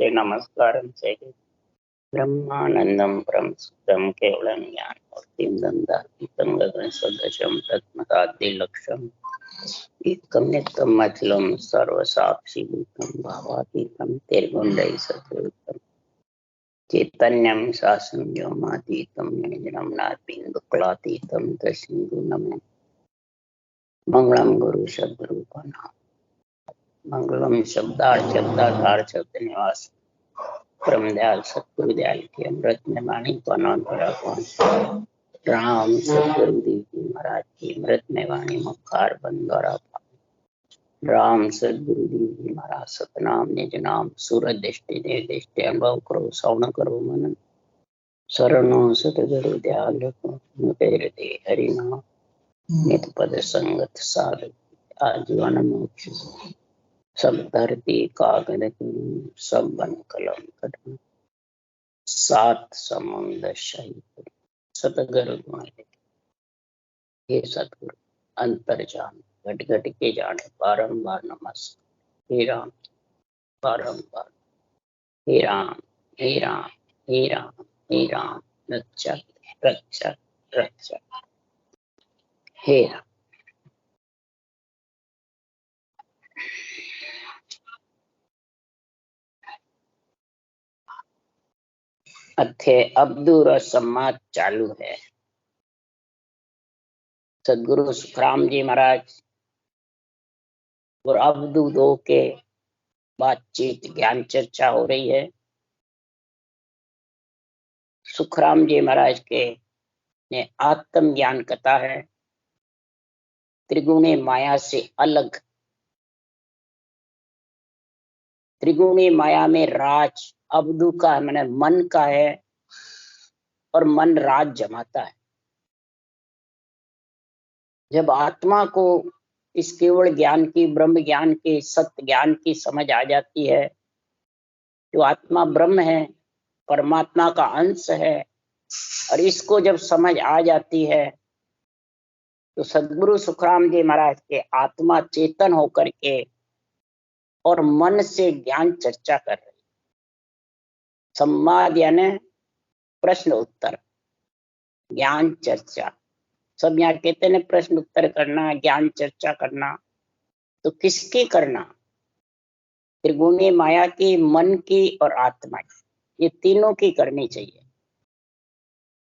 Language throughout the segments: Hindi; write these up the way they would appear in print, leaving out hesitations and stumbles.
नमस्ते नमस्कारं चेत् ब्रह्मानन्दं परं सुखं केवलं ज्ञानमूर्तिं दन्दातीतं गगनसदृशं तत्मदाद्यलक्ष्यम् एकं नित्यं अचलं सर्वसाक्षिभूतं भावातीतं निर्गुणैः सद्रूपं चैतन्यं शासनं व्योमातीतं निर्जनं नादबिन्दुकलातीतं तस्मै नमः। मंगलम गुरु शब्दरूपाणां मंगलम शब्दार्थ शब्द निवास परम दयाल सतगुरु दयाल की अमृत में वाणी राम सतगुरु देव जी महाराज की अमृत में वाणी मुखार बंद द्वारा राम सतगुरु देव जी महाराज सतनाम निज नाम सूरज दृष्टि निर्दिष्टि अनुभव करो श्रवण करो मनन शरणो सतगुरु दयाल को हृदय हरि नाम नित पद संगत साधक आजीवन मोक्ष सब धरती कागज सब बन कलम कदम सात समुद्र शहीद सतगुरु मालिक हे सतगुरु अंतर जान घट घट के जाने बारंबार नमस्कार हे राम बारंबार हे राम हे राम हे राम हे राम रक्षक रक्षक रक्षक हे राम। अथे अब्दुल समाज चालू है। सदगुरु सुखराम जी महाराज और अब्दु दो के बातचीत ज्ञान चर्चा हो रही है। सुखराम जी महाराज के ने आत्म ज्ञान कथा है, त्रिगुणी माया से अलग। त्रिगुणी माया में राज अब्दु का मैंने मन का है और मन राज जमाता है। जब आत्मा को इस केवल ज्ञान की, ब्रह्म ज्ञान की, सत्य ज्ञान की समझ आ जाती है, जो आत्मा ब्रह्म है, परमात्मा का अंश है, और इसको जब समझ आ जाती है तो सदगुरु सुखराम जी महाराज के आत्मा चेतन होकर के और मन से ज्ञान चर्चा कर रही। संवाद यानी प्रश्न उत्तर, ज्ञान चर्चा। सब यहाँ कहते हैं प्रश्न उत्तर करना, ज्ञान चर्चा करना, तो किसकी करना? त्रिगुणी माया की, मन की और आत्मा की, ये तीनों की करनी चाहिए।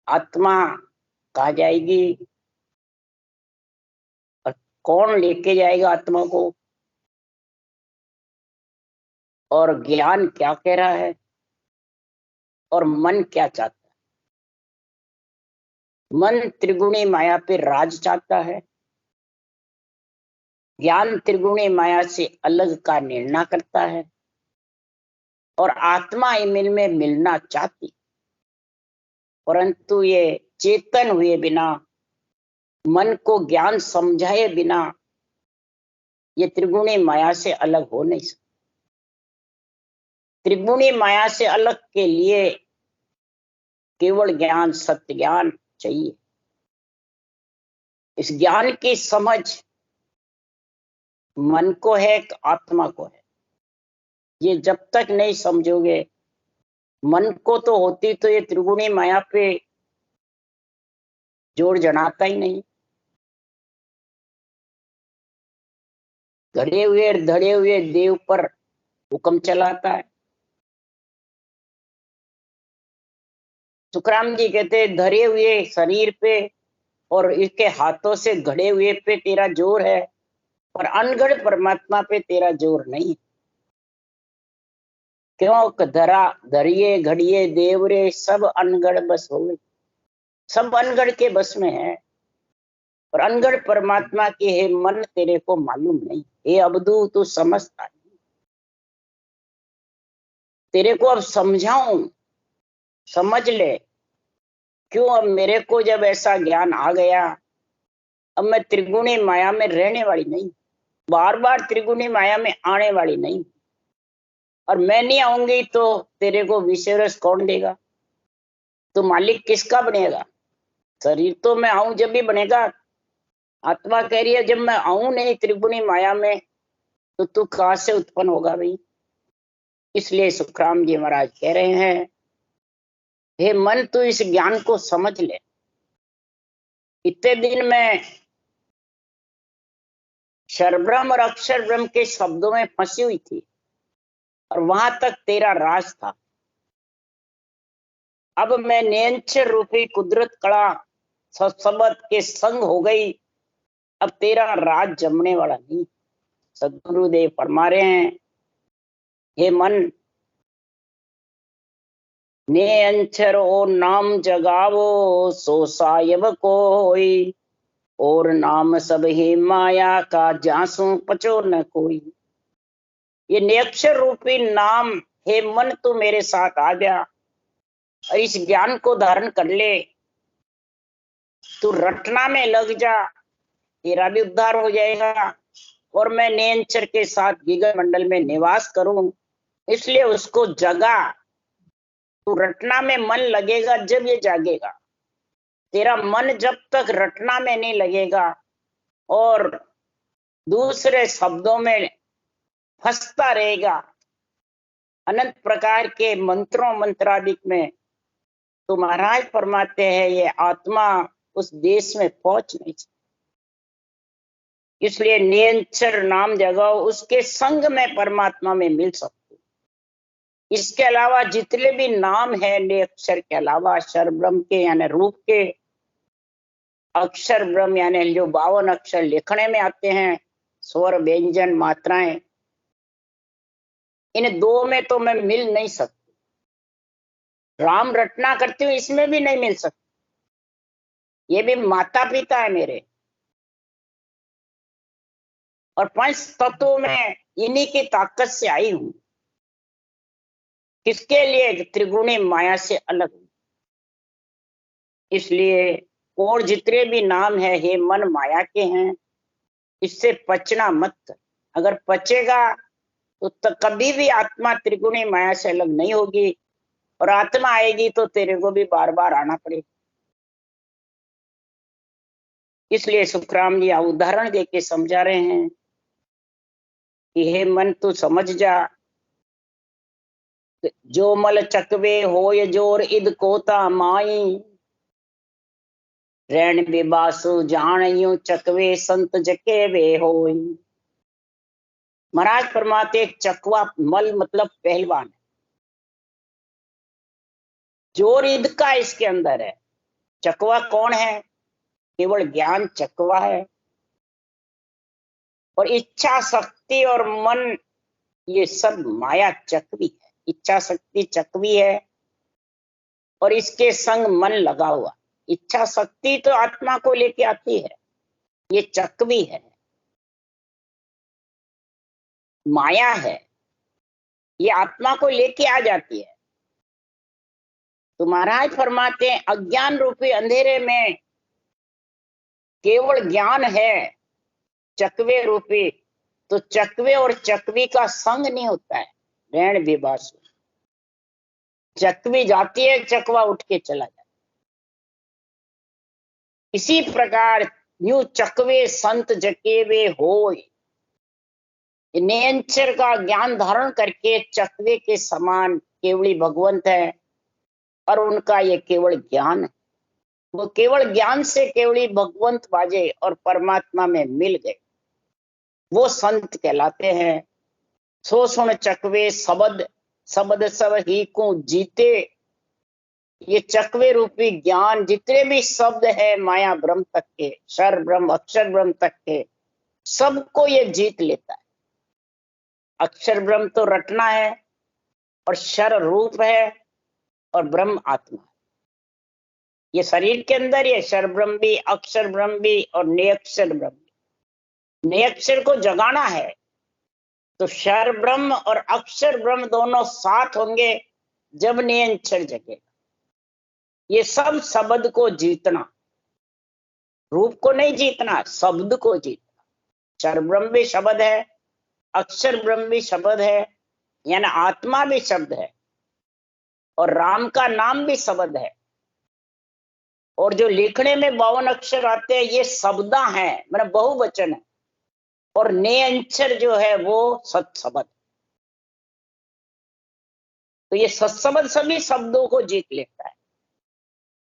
आत्मा कहाँ जाएगी और कौन लेके जाएगा आत्मा को, और ज्ञान क्या कह रहा है, और मन क्या चाहता है। मन त्रिगुणी माया पे राज चाहता है, ज्ञान त्रिगुणी माया से अलग का निर्णय करता है, और आत्मा इमिल में मिलना चाहती, परंतु ये चेतन हुए बिना, मन को ज्ञान समझाए बिना ये त्रिगुणी माया से अलग हो नहीं सकती। त्रिगुणी माया से अलग के लिए केवल ज्ञान, सत्य ज्ञान चाहिए। इस ज्ञान की समझ मन को है, आत्मा को है। ये जब तक नहीं समझोगे, मन को तो होती तो ये त्रिगुणी माया पे जोर जनाता ही नहीं। धड़े हुए धड़े हुए देव पर हुक्म चलाता है। सुखराम जी कहते धरे हुए शरीर पे और इसके हाथों से घड़े हुए पे तेरा जोर है, पर अनगढ़ परमात्मा पे तेरा जोर नहीं। क्यों? धरा धरिए घड़िए देवरे सब अनगढ़ बस हो गई। सब अनगढ़ के बस में है, और अनगढ़ परमात्मा के हे मन तेरे को मालूम नहीं। हे अब्दु तू समझता नहीं, तेरे को अब समझाऊं, समझ ले। क्यों? अब मेरे को जब ऐसा ज्ञान आ गया, अब मैं त्रिगुणी माया में रहने वाली नहीं, बार बार त्रिगुणी माया में आने वाली नहीं। और मैं नहीं आऊंगी तो तेरे को विषय रस कौन देगा? तो मालिक किसका बनेगा? शरीर तो मैं आऊं जब भी बनेगा। आत्मा कह रही है जब मैं आऊं नहीं त्रिगुणी माया में, तो तू कहां से उत्पन्न होगा भाई? इसलिए सुखराम जी महाराज कह रहे हैं, हे मन तू इस ज्ञान को समझ ले। इतने दिन में क्षरब्रह्म और अक्षर ब्रह्म के शब्दों में फंसी हुई थी और वहां तक तेरा राज था। अब मैं निरंतर रूपी कुदरत कड़ा शब्द के संग हो गई। अब तेरा राज जमने वाला नहीं। सदगुरुदेव फरमा रहे हैं, हे मन ने अंचर ओ नाम जगावो, सो सायब कोई, और नाम सब ही माया का, जासू पचो न कोई। ये निरक्षर रूपी नाम, हे मन तू मेरे साथ आ जा और इस ज्ञान को धारण कर ले। तू रटना में लग जा, तेरा भी उद्धार हो जाएगा और मैं निरंतर के साथ गगन मंडल में निवास करूं। इसलिए उसको जगा। तू रटना में मन लगेगा जब ये जागेगा। तेरा मन जब तक रटना में नहीं लगेगा और दूसरे शब्दों में फंसता रहेगा, अनंत प्रकार के मंत्रों मंत्रादिक में, तो महाराज फरमाते हैं ये आत्मा उस देश में पहुंच नहीं सकती। इसलिए निरंतर नाम जगाओ, उसके संग में परमात्मा में मिल सकते। इसके अलावा जितने भी नाम है निरक्षर के अलावा, अक्षर ब्रह्म के यानी रूप के, अक्षर ब्रह्म यानी जो 52 अक्षर लिखने में आते हैं, स्वर व्यंजन मात्राएं, इन दो में तो मैं मिल नहीं सकती। राम रटना करती हूँ इसमें भी नहीं मिल सकती। ये भी माता पिता है मेरे, और पंच तत्वों में इन्हीं की ताकत से आई हूं। किसके लिए? त्रिगुणी माया से अलग। इसलिए और जितने भी नाम है, हे मन माया के हैं, इससे पचना मत। अगर पचेगा तो कभी भी आत्मा त्रिगुणी माया से अलग नहीं होगी, और आत्मा आएगी तो तेरे को भी बार बार आना पड़ेगा। इसलिए सुखराम जी उदाहरण देके समझा रहे हैं कि हे मन तू समझ जा, जो मल चकवे होय जोर इद कोता माई, रैन बेबासु जान यूं चकवे संत जके वे होय। महाराज फरमाते चकवा मल मतलब पहलवान, जोर ईद का इसके अंदर है। चकवा कौन है? केवल ज्ञान चकवा है, और इच्छा शक्ति और मन ये सब माया चकवी है। इच्छा शक्ति चकवी है और इसके संग मन लगा हुआ। इच्छा शक्ति तो आत्मा को लेके आती है, ये चकवी है, माया है, ये आत्मा को लेके आ जाती है। तो महाराज फरमाते हैं अज्ञान रूपी अंधेरे में केवल ज्ञान है चकवे रूपी, तो चकवे और चकवी का संग नहीं होता है। रैन विबासु, चकवी जाती है, चकवा उठ के चला जाता। इसी प्रकार यूं चकवे संत जकेवे होय, निरंतर का ज्ञान धारण करके चकवे के समान केवली भगवंत है, और उनका ये केवल ज्ञान है। वो केवल ज्ञान से केवली भगवंत बाजे और परमात्मा में मिल गए, वो संत कहलाते हैं। सो सुन चकवे शब्द, शब्द सब ही को जीते। ये चकवे रूपी ज्ञान जितने भी शब्द है माया ब्रह्म तक के, क्षर ब्रह्म अक्षर ब्रह्म तक के, सबको ये जीत लेता है। अक्षर ब्रह्म तो रटना है, और क्षर रूप है, और ब्रह्म आत्मा है। ये शरीर के अंदर ये क्षर ब्रह्म भी, अक्षर ब्रह्म भी और निरक्षर ब्रह्म भी। निरक्षर को जगाना है तो क्षर ब्रह्म और अक्षर ब्रह्म दोनों साथ होंगे, जब निरंतर जगेगा। ये सब शब्द को जीतना, रूप को नहीं जीतना, शब्द को जीतना। क्षर ब्रह्म भी शब्द है, अक्षर ब्रह्म भी शब्द है, यानी आत्मा भी शब्द है, और राम का नाम भी शब्द है। और जो लिखने में 52 अक्षर आते हैं ये शब्दा हैं, मतलब बहुवचन है, और ने अक्षर जो है वो सत शब्द। तो ये सत्सबद सभी शब्दों को जीत लेता है।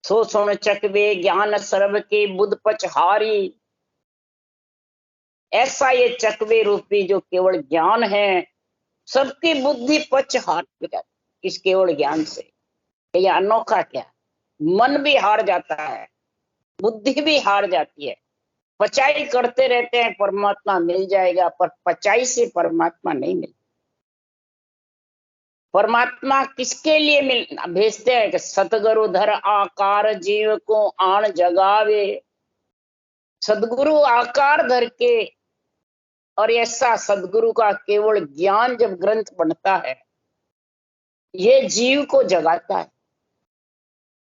सो सुन चकवे ज्ञान सर्व के बुध पचहारी, ऐसा ये चकवे रूपी जो केवल ज्ञान है, सबकी बुद्धि पच हार जाती इस केवल ज्ञान से। ये अनोखा क्या, मन भी हार जाता है, बुद्धि भी हार जाती है। पचाई करते रहते हैं परमात्मा मिल जाएगा, पर पचाई से परमात्मा नहीं मिलता। परमात्मा किसके लिए भेजते हैं कि सतगुरु धर आकार जीव को आन जगावे। सदगुरु आकार धर के, और ऐसा सदगुरु का केवल ज्ञान जब ग्रंथ बनता है, ये जीव को जगाता है।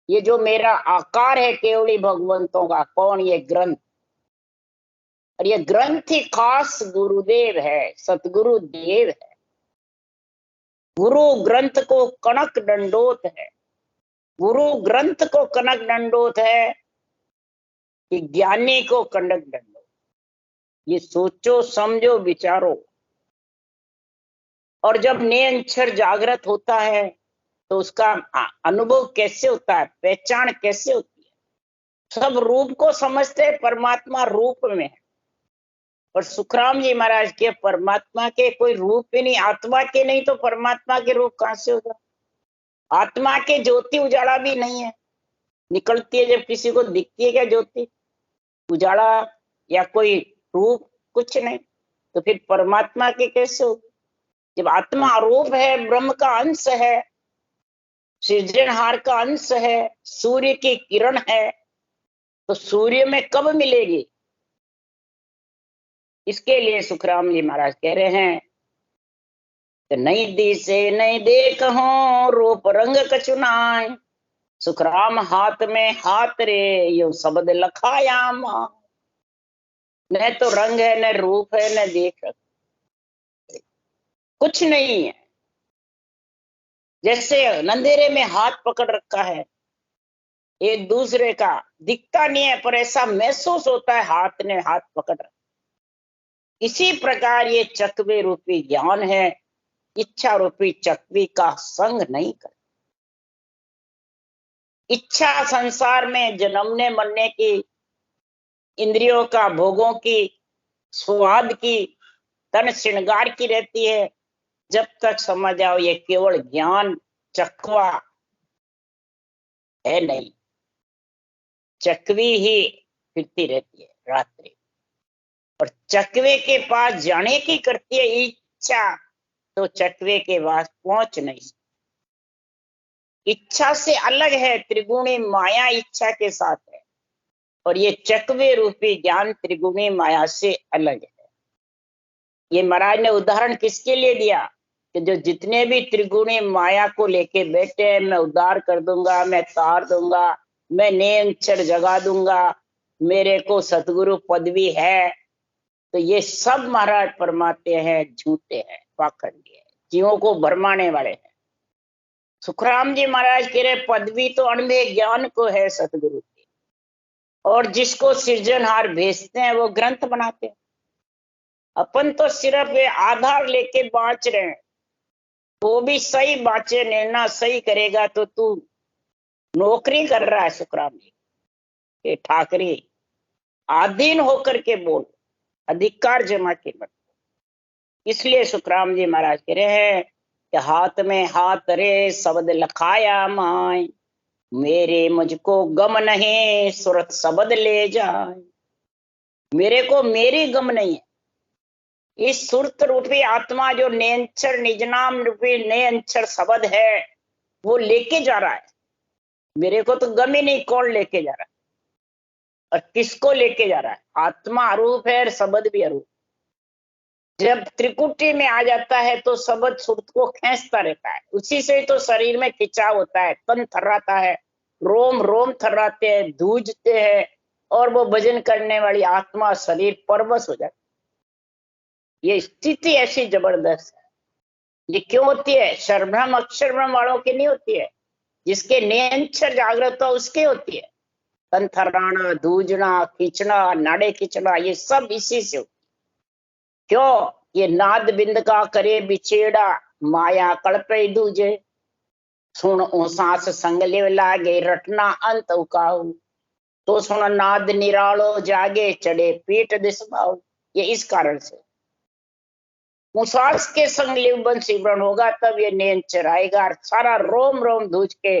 ये जो मेरा आकार है केवली भगवंतों का, कौन? ये ग्रंथ। और ये ग्रंथ ही खास गुरुदेव है, सतगुरु देव है। गुरु ग्रंथ को कनक दंडोत है, गुरु ग्रंथ को कनक दंडोत है कि ज्ञानी को कनक दंडोत। ये सोचो समझो विचारो। और जब निरंतर जागृत होता है तो उसका अनुभव कैसे होता है, पहचान कैसे होती है? सब रूप को समझते हैं, परमात्मा रूप में है। और सुखराम जी महाराज के परमात्मा के कोई रूप ही नहीं, आत्मा के नहीं तो परमात्मा के रूप कहां से होगा? आत्मा के ज्योति उजाला भी नहीं है, निकलती है जब किसी को दिखती है क्या ज्योति? उजाला या कोई रूप कुछ नहीं, तो फिर परमात्मा के कैसे होगी? जब आत्मा रूप है, ब्रह्म का अंश है, सृजनहार का अंश है, सूर्य की किरण है, तो सूर्य में कब मिलेगी? इसके लिए सुखराम जी महाराज कह रहे हैं कि नहीं दिसे नहीं देख हो रूप रंग कचुनाय, सुखराम हाथ में हाथ रे यो शब्द लखाया मां। न तो रंग है, न रूप है, न देख, कुछ नहीं है। जैसे अंधेरे में हाथ पकड़ रखा है, एक दूसरे का दिखता नहीं है पर ऐसा महसूस होता है हाथ ने हाथ पकड़ रखा। इसी प्रकार ये चकवे रूपी ज्ञान है, इच्छा रूपी चकवी का संग नहीं कर। इच्छा संसार में जन्मने मरने की, इंद्रियों का भोगों की, स्वाद की, तन श्रृंगार की रहती है। जब तक समझ आओ ये केवल ज्ञान चकवा है नहीं, चकवी ही फिरती रहती है रात्रि, और चकवे के पास जाने की करती है इच्छा, तो चकवे के पास पहुंच नहीं सकती। इच्छा से अलग है, त्रिगुणी माया इच्छा के साथ है, और ये चकवे रूपी ज्ञान त्रिगुणी माया से अलग है। ये महाराज ने उदाहरण किसके लिए दिया कि जो जितने भी त्रिगुणी माया को लेके बैठे हैं, मैं उद्धार कर दूंगा, मैं तार दूंगा, मैं निरंतर जगा दूंगा, मेरे को सतगुरु पदवी है, तो ये सब महाराज परमात्मा हैं, झूठे हैं, पाखंडी है, जीवों को भरमाने वाले हैं। सुखराम जी महाराज कह रहे पदवी तो अणुभे ज्ञान को है सतगुरु की, और जिसको सृजनहार भेजते हैं वो ग्रंथ बनाते हैं। अपन तो सिर्फ ये आधार लेके बाँच रहे हैं, वो भी सही बाँचे, निर्णय सही करेगा तो तू नौकरी कर रहा है। सुखराम जी के ठाकरे आधीन होकर के बोल, अधिकार जमा के मत। इसलिए सुखराम जी महाराज कह रहे हैं कि हाथ में हाथ रे शब्द लखाया माय, मेरे मुझको गम नहीं सुरत शब्द ले जाए। मेरे को मेरी गम नहीं है, इस सुरत रूपी आत्मा जो निरंतर निजनाम रूपी निरंतर शब्द है वो लेके जा रहा है। मेरे को तो गम ही नहीं, कौन लेके जा रहा है और किसको लेके जा रहा है? आत्मा अरूप है, शब्द भी अरूप। जब त्रिकुटी में आ जाता है तो शब्द सुरत को खींचता रहता है, उसी से तो शरीर में खिंचाव होता है, तन थर्राता है, रोम रोम थर्राते हैं, धूजते हैं, और वो भजन करने वाली आत्मा शरीर परवश हो जाती है। ये स्थिति ऐसी जबरदस्त है। ये क्यों होती है? सर्वभ्रम अक्षर ब्रह्म वालों की नहीं होती है, जिसके निरंतर जागृत हो उसके होती है। तन थर्राना, धूजना, खींचना, नाड़े खींचना, ये सब इसी से होती है। क्यों? ये नाद बिंद का करे बिछेड़ा, माया कल्पे दूजे। सुन ओ सांस संग लिव लागे रटना अंत उकाऊ, तो सुन नाद निरालो जागे चढ़े पीठ दिसबाऊ। ये इस कारण से मुसास के संग लिव बंसी ब्रण होगा, तब ये नैन चराएगा। सारा रोम रोम धूज के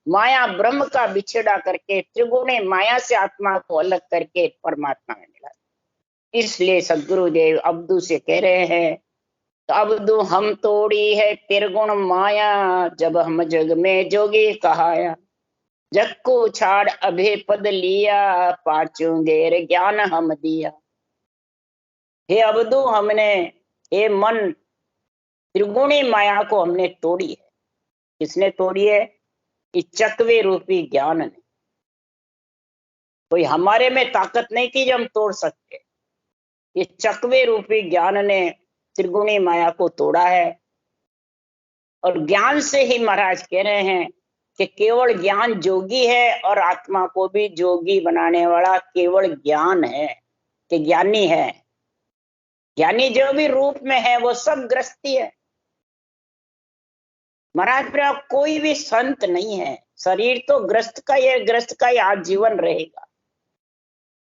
माया ब्रह्म का बिछड़ा करके त्रिगुणी माया से आत्मा को अलग करके परमात्मा में मिला। इसलिए सदगुरुदेव अब्दू से कह रहे हैं, तो अब्दू हम तोड़ी है त्रिगुण माया, जब हम जग में जोगी कहाया। जग को छाड़ अभे पद लिया, पाचू गेर ज्ञान हम दिया। हे अब्दू हमने, हे मन, त्रिगुणी माया को हमने तोड़ी है। किसने तोड़ी है? इस चकवे रूपी ज्ञान ने। कोई हमारे में ताकत नहीं थी जो हम तोड़ सकते। ये चकवे रूपी ज्ञान ने त्रिगुणी माया को तोड़ा है। और ज्ञान से ही महाराज कह रहे हैं कि केवल ज्ञान जोगी है, और आत्मा को भी जोगी बनाने वाला केवल ज्ञान है, कि ज्ञानी है। ज्ञानी जो भी रूप में है वो सब ग्रस्ती है महाराज। प्रिया कोई भी संत नहीं है। शरीर तो ग्रस्त का ही है, ग्रस्त का ही आजीवन रहेगा।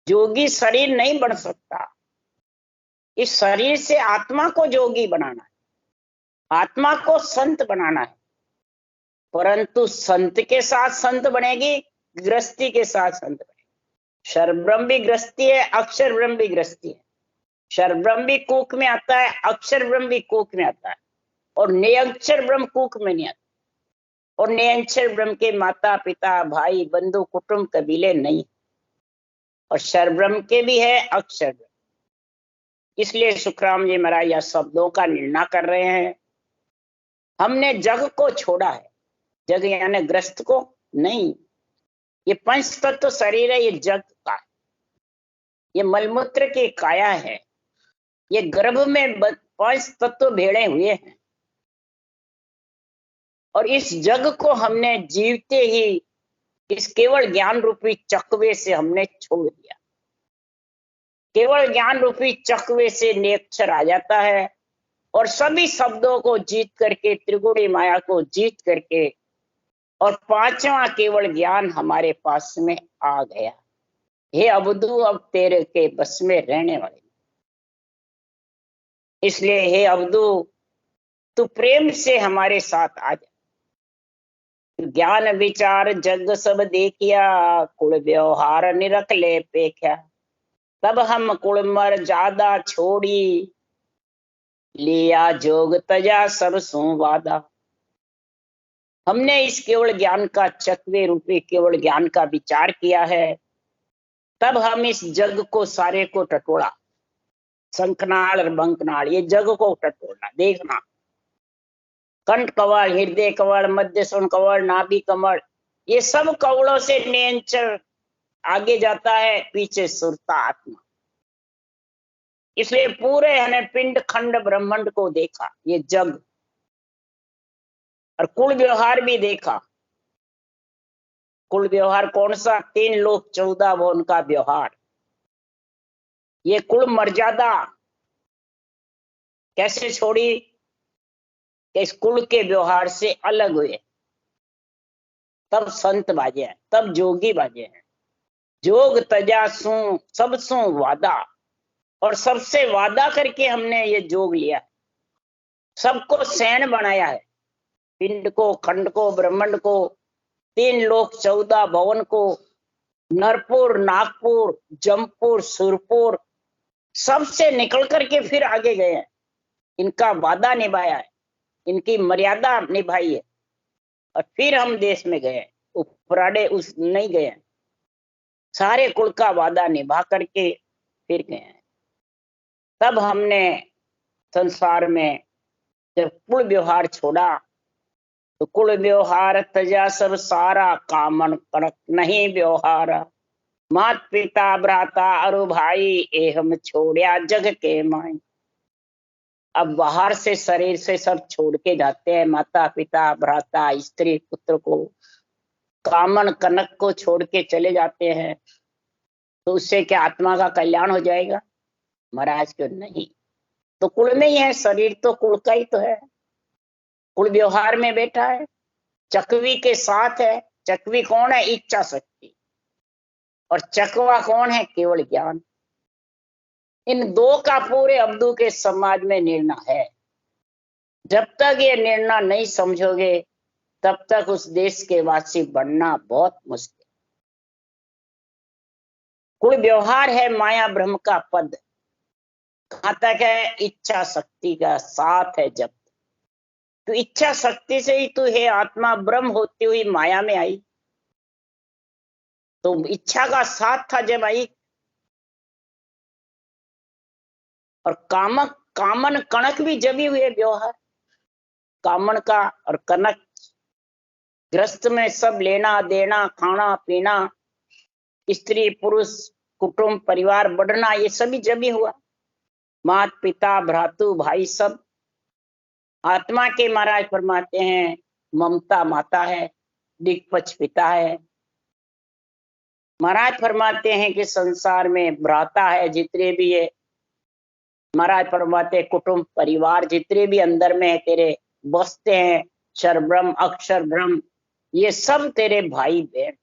जोगी शरीर नहीं बन सकता। इस शरीर से आत्मा को जोगी बनाना है, आत्मा को संत बनाना है। परंतु संत के साथ संत बनेगी, गृहस्थी के साथ संत बनेगी। शरब्रह्म भी गृहस्थी है, अक्षर ब्रह्म भी गृहस्थी है। शरब्रह्म भी कूक में आता है, अक्षर ब्रह्म भी कूक में आता है, और निरक्षर ब्रह्म कूक में नहीं आता। और निरक्षर ब्रह्म के माता पिता भाई बंधु कुटुंब कबीले नहीं, और शरब्रह्म के भी है, अक्षर ब्रह्म। इसलिए सुखराम जी महाराज यह शब्दों का निर्णय कर रहे हैं। हमने जग को छोड़ा है, जग यानी ग्रस्त को नहीं। ये पंच तत्व शरीर है, ये जग का है, ये मलमूत्र की काया है, ये गर्भ में पंच तत्व भेड़े हुए हैं। और इस जग को हमने जीवते ही इस केवल ज्ञान रूपी चकवे से हमने छोड़ दिया। केवल ज्ञान रूपी चकवे से नेक्षर आ जाता है, और सभी शब्दों को जीत करके, त्रिगुणी माया को जीत करके, और पांचवा केवल ज्ञान हमारे पास में आ गया। हे अब्दू अब तेरे के बस में रहने वाले। इसलिए हे अब्दू तू प्रेम से हमारे साथ आ जा। ज्ञान विचार जग सब देखिया, कुल व्यवहार निरख ले पेख्या। तब हम कुल मर ज्यादा छोड़ी, लिया जोग तजा सब सो वादा। हमने इस केवल ज्ञान का चकवे रूपी केवल ज्ञान का विचार किया है, तब हम इस जग को सारे को टटोला। शंखनाल और बंकनाल, ये जग को टटोलना। देखना, कंठ कवल, हृदय कवल, मध्य सुन कवल, नाभि कमल, ये सब कवलों से नियंत्रण आगे जाता है, पीछे सुरता आत्मा। इसलिए पूरे हमने पिंड खंड ब्रह्मांड को देखा, ये जग, और कुल व्यवहार भी देखा। कुल व्यवहार कौन सा? 3 लोक 14 वो उनका व्यवहार। ये कुल मर्यादा कैसे छोड़ी? इस कुल के व्यवहार से अलग हुए, तब संत बाजे हैं, तब जोगी बाजे हैं। जोग तजा सू सब सू वादा, और सबसे वादा करके हमने ये जोग लिया। सबको सैन बनाया है, पिंड को, खंड को, ब्रह्मांड को, 3 लोक 14 भवन को, नरपुर, नागपुर, जमपुर, सुरपुर, सबसे निकल करके फिर आगे गए हैं। इनका वादा निभाया है, इनकी मर्यादा निभाई है, और फिर हम देश में गए। उपराडे उस नहीं गए, सारे कुल का वादा निभा करके फिर गए हैं। तब हमने संसार में जब कुल व्यवहार छोड़ा, तो कुल व्यवहार तजा सब सारा, कामन कड़क नहीं व्यवहार। मात पिता भ्राता अरु भाई, ए हम छोड़िया जग के माई। अब बाहर से शरीर से सब छोड़ के जाते हैं, माता पिता भ्राता स्त्री पुत्र को, कामन कनक को छोड़ के चले जाते हैं। तो उससे क्या आत्मा का कल्याण हो जाएगा? महाराज क्यों नहीं। तो कुल में ही है, शरीर तो कुल का ही तो है, कुल व्यवहार में बैठा है। चकवी के साथ है। चकवी कौन है? इच्छा शक्ति। और चकवा कौन है? केवल ज्ञान। इन दो का पूरे अब्दू के समाज में निर्णय है। जब तक ये निर्णय नहीं समझोगे तब तक उस देश के वासी बनना बहुत मुश्किल। कुल व्यवहार है माया ब्रह्म का पद। कहां तक है? इच्छा शक्ति का साथ है। जब तो इच्छा शक्ति से ही तू है आत्मा ब्रह्म होती हुई माया में आई, तो इच्छा का साथ था जब आई। और कामन कणक भी जमी हुए व्यवहार। कामन का और कनक ग्रस्त में सब लेना देना, खाना पीना, स्त्री पुरुष, कुटुंब परिवार बढ़ना, ये सभी जमी हुआ। मात पिता भ्रातु भाई सब। आत्मा के महाराज फरमाते हैं ममता माता है, दिग्पक्ष पिता है। महाराज फरमाते हैं कि संसार में भ्राता है जितने भी है। महाराज फरमाते कुटुंब परिवार जितने भी अंदर में है तेरे बसते हैं, क्षर ब्रह्म अक्षर ब्रह्म, ये सब तेरे भाई बहन।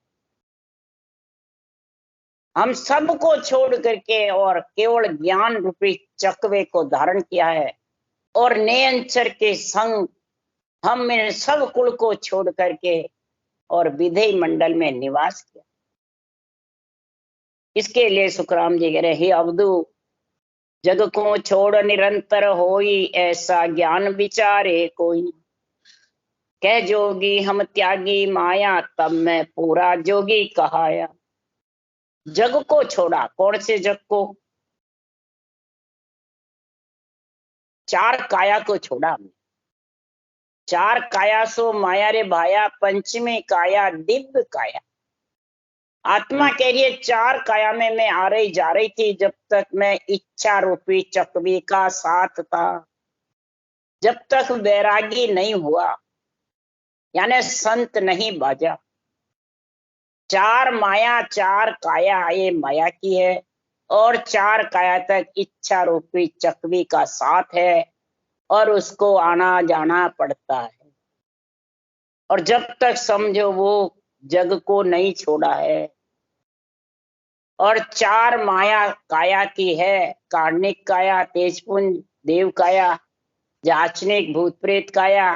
हम सबको छोड़ करके और केवल ज्ञान रूपी चकवे को धारण किया है और नयनचर के संग हम इन सब कुल को छोड़ करके और विधेय मंडल में निवास किया। इसके लिए सुखराम जी कह रहे हे अब्दू, जग को छोड़ निरंतर होई, ऐसा ज्ञान विचारे कोई। कह जोगी हम त्यागी माया, तब मैं पूरा जोगी कहाया। जग को छोड़ा। कौन से जग को? चार काया को छोड़ा हमने। चार काया सो माया रे भाया, पंचमी काया दिव्य काया। आत्मा कह रही है चार काया में मैं आ रही जा रही थी जब तक मैं इच्छा रूपी चकवी का साथ था। जब तक वैरागी नहीं हुआ, यानी संत नहीं बाजा। चार माया चार काया ये माया की है और चार काया तक इच्छा रूपी चकवी का साथ है और उसको आना जाना पड़ता है। और जब तक समझो वो जग को नहीं छोड़ा है। और चार माया काया की है, कार्णिक काया, तेजपुंज देव काया, जाचनिक भूत प्रेत काया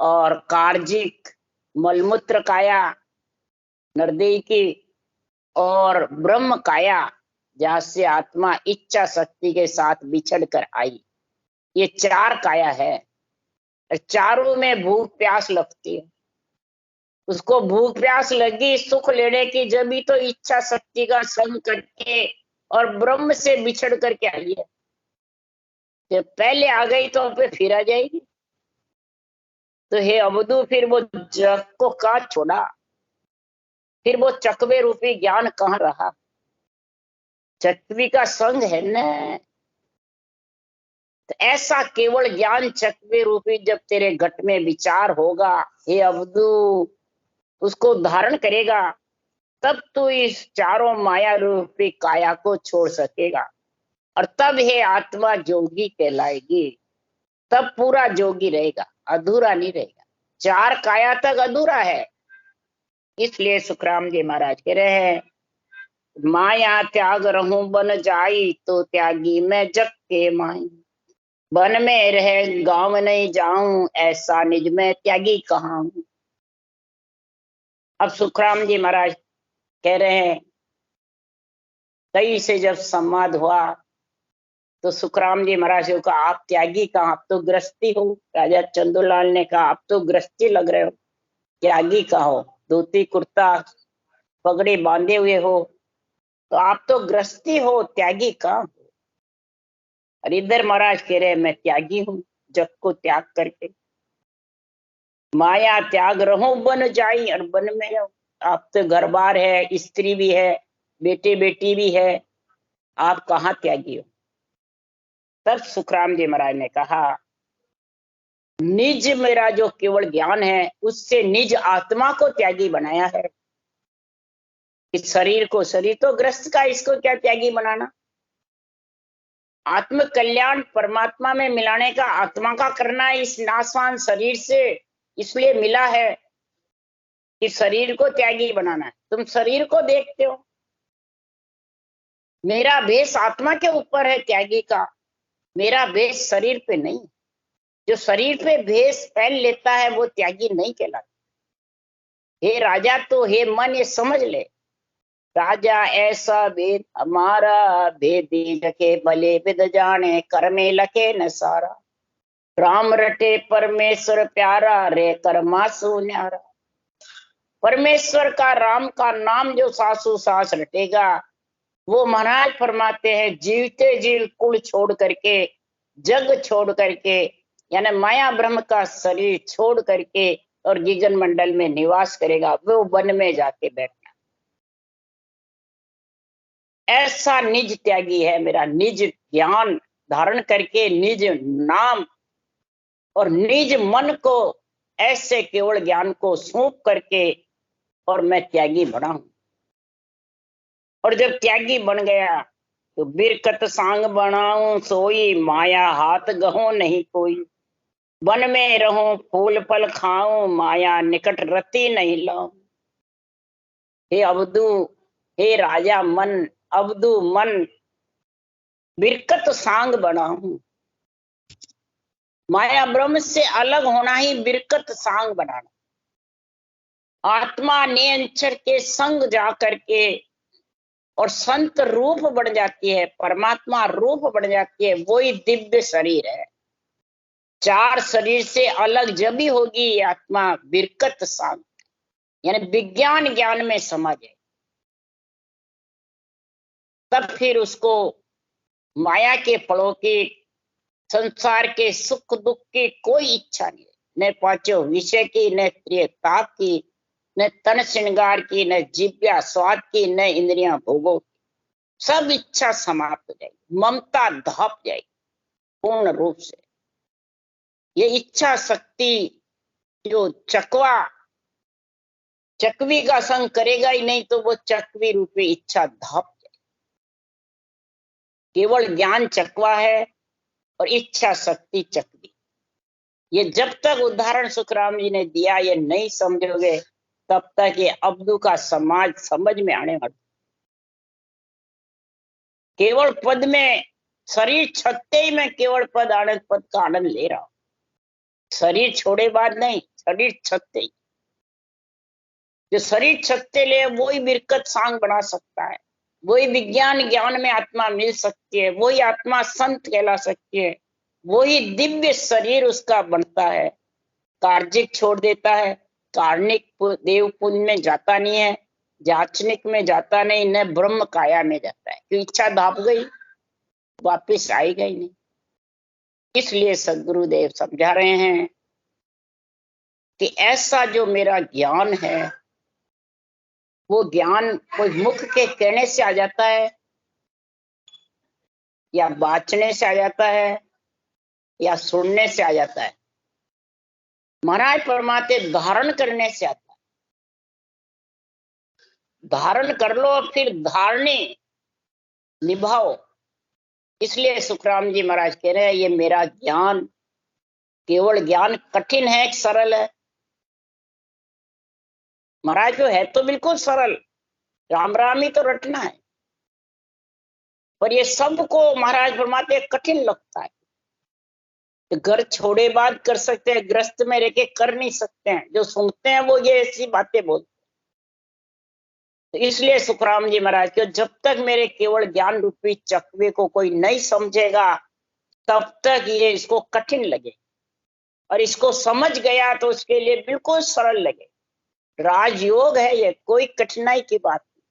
और कार्जिक मलमूत्र काया नरदेही की, और ब्रह्म काया जहां से आत्मा इच्छा शक्ति के साथ बिछड़ कर आई। ये चार काया है। चारों में भूख प्यास लगती है। उसको भूख प्यास लगी सुख लेने की, जब भी तो इच्छा शक्ति का संग करके और ब्रह्म से बिछड़ करके आई है। जब पहले आ गई तो फिर आ जाएगी। तो हे अबदू, फिर वो जग को कहाँ छोड़ा? फिर वो चकवे रूपी ज्ञान कहाँ रहा? चकवी का संग है न। तो ऐसा केवल ज्ञान चकवे रूपी जब तेरे घट में विचार होगा, हे अबदू, उसको धारण करेगा, तब तू इस चारों माया रूपी काया को छोड़ सकेगा। और तब हे आत्मा जोगी कहलाएगी। तब पूरा जोगी रहेगा, अधूरा नहीं रहेगा। चार काया तक अधूरा है। इसलिए सुखराम जी महाराज कह रहे हैं माया त्याग रहूं बन जाई, तो त्यागी मैं जग के माई। वन में रह गांव नहीं जाऊं, ऐसा निज में त्यागी कहाँ हूं। अब सुखराम जी महाराज कह रहे हैं कई से जब संवाद हुआ तो सुखराम जी महाराज को कहा आप त्यागी कहाँ, आप तो गृहस्थी हो। राजा चंदूलाल ने कहा आप तो गृहस्थी लग रहे हो, त्यागी कहाँ हो? धोती कुर्ता पगड़ी बांधे हुए हो, तो आप तो गृहस्थी हो, त्यागी कहाँ हो? और इधर महाराज कह रहे मैं त्यागी हूँ, जग को त्याग करके। माया त्याग रहो बन जाई, और बन में रहो। आप तो घर बार है, स्त्री भी है, बेटे बेटी भी है, आप कहाँ त्यागी हो? तब सुखराम जी महाराज ने कहा निज मेरा जो केवल ज्ञान है उससे निज आत्मा को त्यागी बनाया है। इस शरीर को, शरीर तो ग्रस्त का, इसको क्या त्यागी बनाना? आत्म कल्याण परमात्मा में मिलाने का आत्मा का करना है इस नाशवान शरीर से। इसलिए मिला है कि शरीर को त्यागी बनाना है। तुम शरीर को देखते हो, मेरा भेष आत्मा के ऊपर है त्यागी का, मेरा भेष शरीर पे नहीं। जो शरीर पे भेष पहन लेता है वो त्यागी नहीं कहलाता। हे राजा, तो हे मन ये समझ ले, राजा ऐसा भेद हमारा, भेदी लखे भले विद जाने, कर्मे लखे न सारा। राम रटे परमेश्वर प्यारा, रे कर्मासु न्यारा। परमेश्वर का, राम का नाम जो सासू सास रटेगा, वो महाराज फरमाते हैं जीवते जीव कुल छोड़ करके, जग छोड़ करके, यानी माया ब्रह्म का शरीर छोड़ करके और गगन मंडल में निवास करेगा, वो वन में जाके बैठना। ऐसा निज त्यागी है मेरा, निज ज्ञान धारण करके, निज नाम और निज मन को ऐसे केवल ज्ञान को सौंप करके, और मैं त्यागी बना हूं। और जब त्यागी बन गया तो बिरकत सांग बनाऊं सोई, माया हाथ गहो नहीं कोई। वन में रहूं फूल फल खाऊं, माया निकट रति नहीं लाऊं। हे अवधू, हे राजा मन, अवधू मन, बिरकत सांग बनाऊं। माया ब्रह्म से अलग होना ही बिरकत सांग बनाना। आत्मा नियंचर के संग जा करके और संत रूप बन जाती है, परमात्मा रूप बन जाती है, वही दिव्य शरीर है। चार शरीर से अलग जब भी होगी ये आत्मा बिरकत सांग, यानी विज्ञान ज्ञान में समा जाए, तब फिर उसको माया के फलों की, संसार के सुख दुख की कोई इच्छा नहीं है। न पांचों विषय की, न प्रिय ताप की, न तन श्रृंगार की, न जिव्या स्वाद की, न इंद्रियां भोगों की। सब इच्छा समाप्त हो जाएगी, ममता धप जाएगी पूर्ण रूप से। ये इच्छा शक्ति जो चकवी का संग करेगा ही नहीं, तो वो चकवी रूपी इच्छा धप जाएगी। केवल ज्ञान चकवा है और इच्छा शक्ति चकवी। ये जब तक उदाहरण सुखराम जी ने दिया ये नहीं समझोगे, तब तक ये अब्दू का समाज समझ में आने वाला। केवल पद में, शरीर छत्ते ही मैं केवल पद आनंद पद का आनंद ले रहा हूं। शरीर छोड़े बाद नहीं, शरीर छत्ते ही। जो शरीर छत्ते ले वही बिरकत सांग बना सकता है, वही विज्ञान ज्ञान में आत्मा मिल सकती है, वही आत्मा संत कहला सकती है, वही दिव्य शरीर उसका बनता है। कार्जिक छोड़ देता है, कार्णिक देव पुण्य में जाता नहीं है, जाचनिक में जाता नहीं, न ब्रह्म काया में जाता है, क्योंकि इच्छा दाप गई, वापिस आएगा ही नहीं। इसलिए सदगुरुदेव समझा रहे हैं कि ऐसा जो मेरा ज्ञान है, वो ज्ञान कोई मुख के कहने से आ जाता है, या बाचने से आ जाता है, या सुनने से आ जाता है। महाराज परमात्मा धारण करने से आता है। धारण कर लो, फिर धारणे निभाओ। इसलिए सुखराम जी महाराज कह रहे हैं ये मेरा ज्ञान, केवल ज्ञान कठिन है कि सरल है? महाराज जो है तो बिल्कुल सरल, राम राम ही तो रटना है, पर ये सबको महाराज फरमाते कठिन लगता है। तो घर छोड़े बाद कर सकते हैं, ग्रस्त में रह के कर नहीं सकते हैं। जो सुनते हैं वो ये ऐसी बातें बोलते हैं। तो इसलिए सुखराम जी महाराज के जब तक मेरे केवल ज्ञान रूपी चकवे को कोई नहीं समझेगा, तब तक ये इसको कठिन लगे, और इसको समझ गया तो उसके लिए बिल्कुल सरल लगे। राजयोग है ये, कोई कठिनाई की बात नहीं।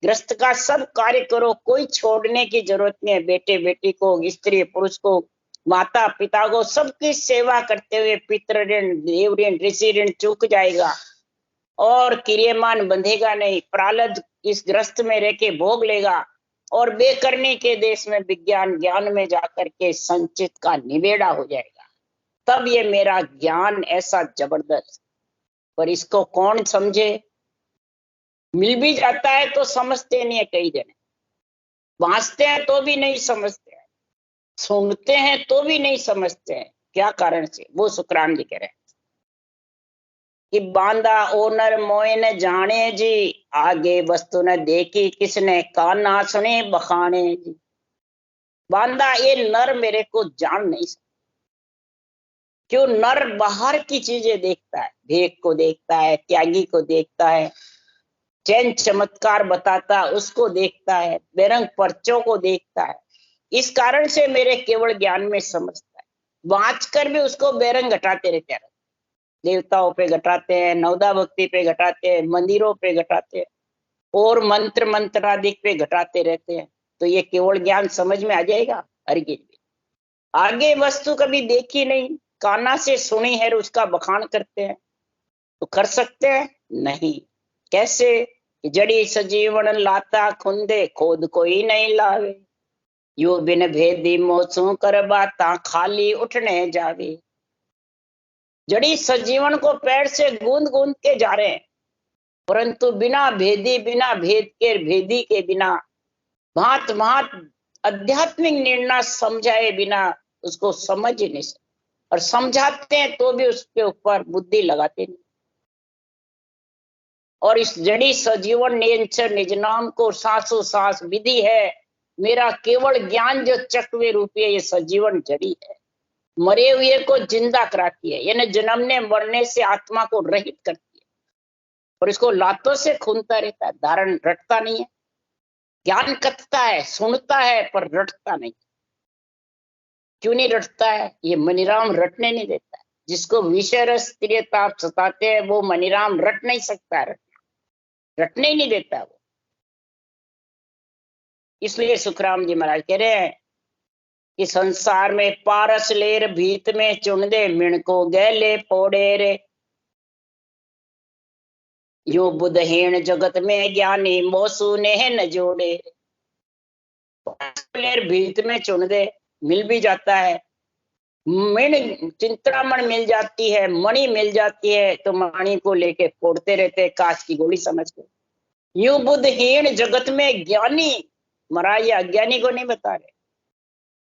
ग्रस्त का सब कार्य करो, कोई छोड़ने की जरूरत नहीं है। बेटे बेटी को, स्त्री पुरुष को, माता पिता को, सबकी सेवा करते हुए पितृ ऋण, देव ऋण, ऋषि ऋण चूक जाएगा और क्रियमान बंधेगा नहीं। प्रारब्ध इस ग्रस्त में रह के भोग लेगा, और बेकरनी के देश में विज्ञान ज्ञान में जाकर के संचित का निबेड़ा हो जाएगा। तब ये मेरा ज्ञान ऐसा जबरदस्त, पर इसको कौन समझे? मिल भी जाता है तो समझते नहीं है, कई जने बांचते हैं तो भी नहीं समझते हैं, सुनते हैं तो भी नहीं समझते हैं। क्या कारण से? वो सुखराम जी कह रहे हैं कि बांधा ओ नर मोय न जाने जी, आगे वस्तु न देखी किसने कान ना सुने बखाने जी। बांधा ये नर मेरे को जान नहीं सकता। क्यों? नर बाहर की चीजें देखता है, भेद को देखता है, त्यागी को देखता है, चैन चमत्कार बताता उसको देखता है, बेरंग पर्चों को देखता है। इस कारण से मेरे केवल ज्ञान में समझता है। वाँच कर भी उसको बेरंग घटाते रहते हैं, देवताओं पे घटाते हैं, नवदा भक्ति पे घटाते हैं, मंदिरों पे घटाते हैं, और मंत्र मंत्रादिक पे घटाते रहते हैं। तो ये केवल ज्ञान समझ में आ जाएगा? हरगिज भी। आगे वस्तु कभी देखी नहीं, काना से सुनी है, उसका बखान करते हैं, तो कर सकते हैं? नहीं। कैसे? जड़ी सजीवन लाता खुंदे, खोद कोई नहीं लावे। यो बिन भेदी मोसू कर बाता, खाली उठने जावे। जड़ी सजीवन को पैर से गूंद गूंद के जा रहे हैं, परंतु बिना भेदी, बिना भेद के, भेदी के बिना, भांत भांत आध्यात्मिक निर्णय समझाए बिना उसको समझ ही नहीं सकते। और समझाते हैं तो भी उसके ऊपर बुद्धि लगाते नहीं। और इस जड़ी सजीवन निरंतर निज नाम को सांसों सांस विधि है। मेरा केवल ज्ञान जो चकवे रूपी है, ये सजीवन जड़ी है, मरे हुए को जिंदा कराती है, यानी जन्मने मरने से आत्मा को रहित करती है। और इसको लातों से खूंदता रहता है, धारण रटता नहीं है। ज्ञान कथता है, सुनता है, पर रटता नहीं। क्यों नहीं रटता है? ये मनीराम रटने नहीं देता है। जिसको विषय रस ताप सताते हैं, वो मनीराम रट नहीं सकता है, रटने ही नहीं देता वो। इसलिए सुखराम जी महाराज कह रहे हैं कि संसार में पारस लेर भीत में चुन दे, मिण को गैले पोड़े रे। यो बुधहीन जगत में ज्ञानी, मोसू ने न जोड़े। लेर भीत में चुन दे, मिल भी जाता है, मिण चिंतामण मिल जाती है, मणि मिल जाती है, तो मणि को लेके फोड़ते रहते, कांच की गोली समझ के। यूं बुद्धहीन जगत में ज्ञानी, महाराज अज्ञानी को नहीं बता रहे,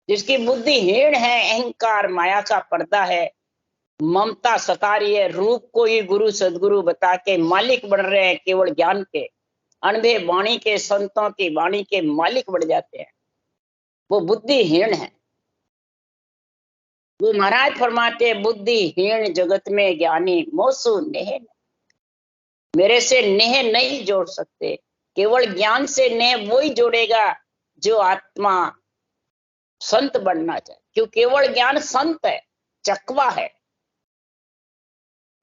जिसकी बुद्धि हीन है, अहंकार माया का पर्दा है, ममता सता रही है, रूप को ही गुरु सदगुरु बता के मालिक बन रहे हैं केवल ज्ञान के, अनभे वाणी के, संतों की वाणी के मालिक बन जाते हैं, वो बुद्धिहीन है। वो महाराज फरमाते बुद्धिहीन जगत में ज्ञानी, मोसू नेह। मेरे से नेह नहीं जोड़ सकते, केवल ज्ञान से नेह वही जोड़ेगा जो आत्मा संत बनना चाहे। क्यों? केवल ज्ञान संत है, चकवा है,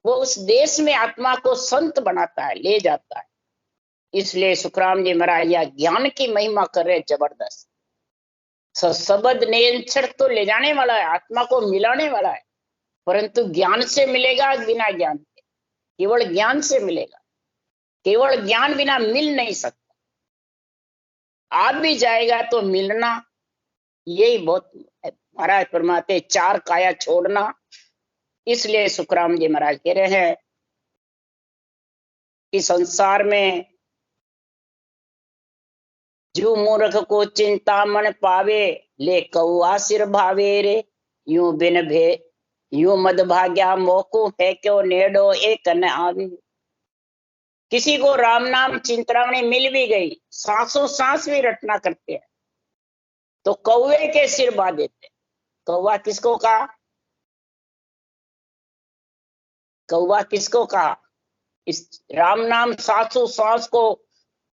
वो उस देश में आत्मा को संत बनाता है, ले जाता है। इसलिए सुखराम जी महाराज या ज्ञान की महिमा कर रहे जबरदस्त। शब्द निरंतर तो ले जाने वाला है, आत्मा को मिलाने वाला है, परंतु ज्ञान से मिलेगा, बिना ज्ञान के। केवल ज्ञान से मिलेगा, केवल ज्ञान बिना मिल नहीं सकता। आ भी जाएगा तो मिलना, यही बहुत महाराज फरमाते, चार काया छोड़ना। इसलिए सुखराम जी महाराज कह रहे हैं कि संसार में जो मूर्ख को चिंता मन पावे, ले कौआ सिर भावे रे। यूं बिन भे यूं मद भाग्या मोकू है, क्यों नेडो एक न आवे। किसी को राम नाम चिंतामणि मिल भी गई, सांसों सांस भी रटना करते हैं, तो कौवे के सिर बा देते। कौवा किसको कहा? कौवा किसको कहा? इस राम नाम सांसों सांस को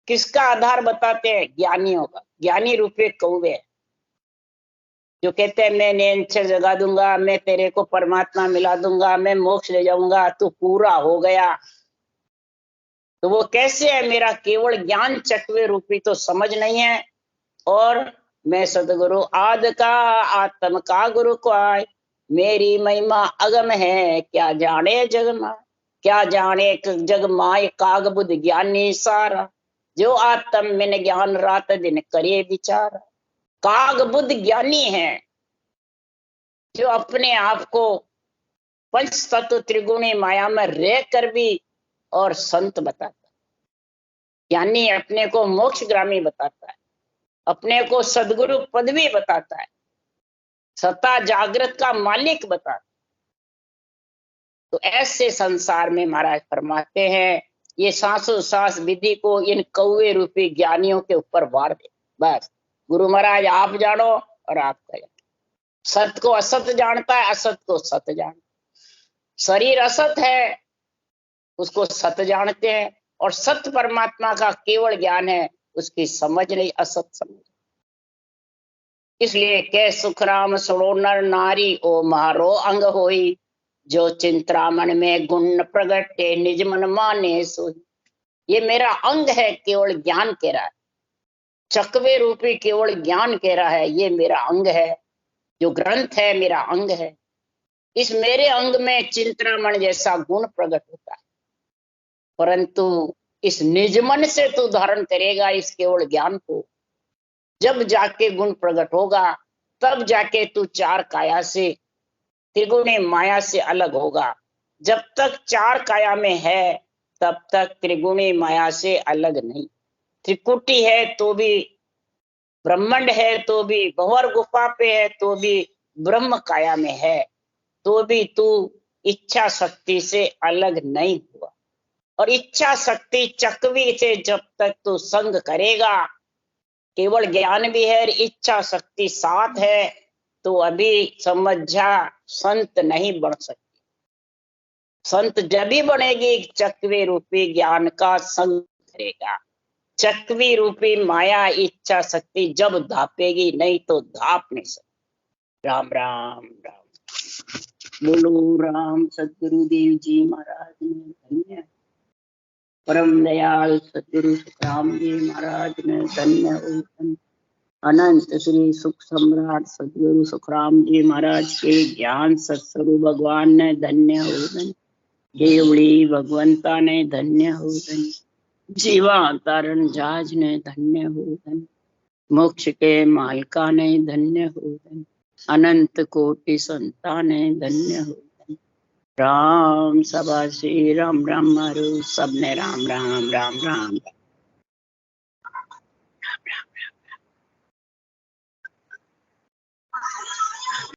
किसका आधार बताते हैं? ज्ञानियों का। ज्ञानी रूपे कौवे जो कहते हैं मैं नेंचर जगा दूंगा, मैं तेरे को परमात्मा मिला दूंगा, मैं मोक्ष ले जाऊंगा, तू पूरा हो गया। तो वो कैसे है? मेरा केवल ज्ञान चकवे रूपी तो समझ नहीं है, और मैं सदगुरु आद का, आत्म का गुरु को आय। मेरी महिमा अगम है, क्या जाने जग माय। क्या जाने जग माय, काग बुद्ध ज्ञानी सारा। जो आत्म में ज्ञान रात दिन करे विचार। काग बुद्ध ज्ञानी है, जो अपने आप को पंच तत्व त्रिगुणी माया में रह कर भी और संत बताता है। ज्ञानी अपने को मोक्षगामी बताता है, अपने को सदगुरु पदवी बताता है, सत्ता जागृत का मालिक बताता है। तो ऐसे संसार में महाराज फरमाते हैं ये सांसों सांस विधि को इन कौवे रूपी ज्ञानियों के ऊपर वार दे। बस गुरु महाराज आप जानो और आपका जानो। सत्य को असत जानता है, असत को सत्य जानता। शरीर असत है, उसको सत्य जानते हैं, और सत्य परमात्मा का केवल ज्ञान है, उसकी समझ नहीं, असत समझ। इसलिए के सुखराम सुनो नर नारी ओ मारो अंग होई, जो चिंतामण में गुण प्रगटे निज मन माने सोई। ये मेरा अंग है, केवल ज्ञान कह रहा है, चकवे रूपी केवल ज्ञान कह रहा है, ये मेरा अंग है, जो ग्रंथ है मेरा अंग है। इस मेरे अंग में चिंतामण जैसा गुण प्रकट होता है, परंतु इस निज मन से तू धारण करेगा इस केवल ज्ञान को, जब जाके गुण प्रकट होगा, तब जाके तू चार काया से, त्रिगुणी माया से अलग होगा। जब तक चार काया में है तब तक त्रिगुणी माया से अलग नहीं। त्रिकुटी है तो भी, ब्रह्मांड है तो भी, भंवर गुफा पे है तो भी, ब्रह्म काया में है तो भी तू इच्छा शक्ति से अलग नहीं हुआ। और इच्छा शक्ति चकवी से जब तक तू संग करेगा, केवल ज्ञान भी है, इच्छा शक्ति साथ है, तो अभी समझ जा संत नहीं बन सकती। संत जब भी बनेगी चकवे रूपी ज्ञान का संग करेगा। चकवी रूपी माया इच्छा शक्ति जब धापेगी, नहीं तो धाप नहीं सकती। राम राम राम। बोलो राम सदगुरुदेव जी महाराज ने धन्य। परम दयाल सदगुरु सुखराम जी महाराज ने धन्य हो। अनंत श्री सुख सम्राट सदगुरु सुखराम जी महाराज के ज्ञान सत्स्वरूप भगवान ने धन्य हो। देवड़ी भगवंता ने धन्य हो। जीवा तारण जहाज ने धन्य हो। मोक्ष के मालिका ने धन्य हो। अनंत कोटि संता ने धन्य हो। राम सभा श्री राम राम मारो सबने राम राम राम राम।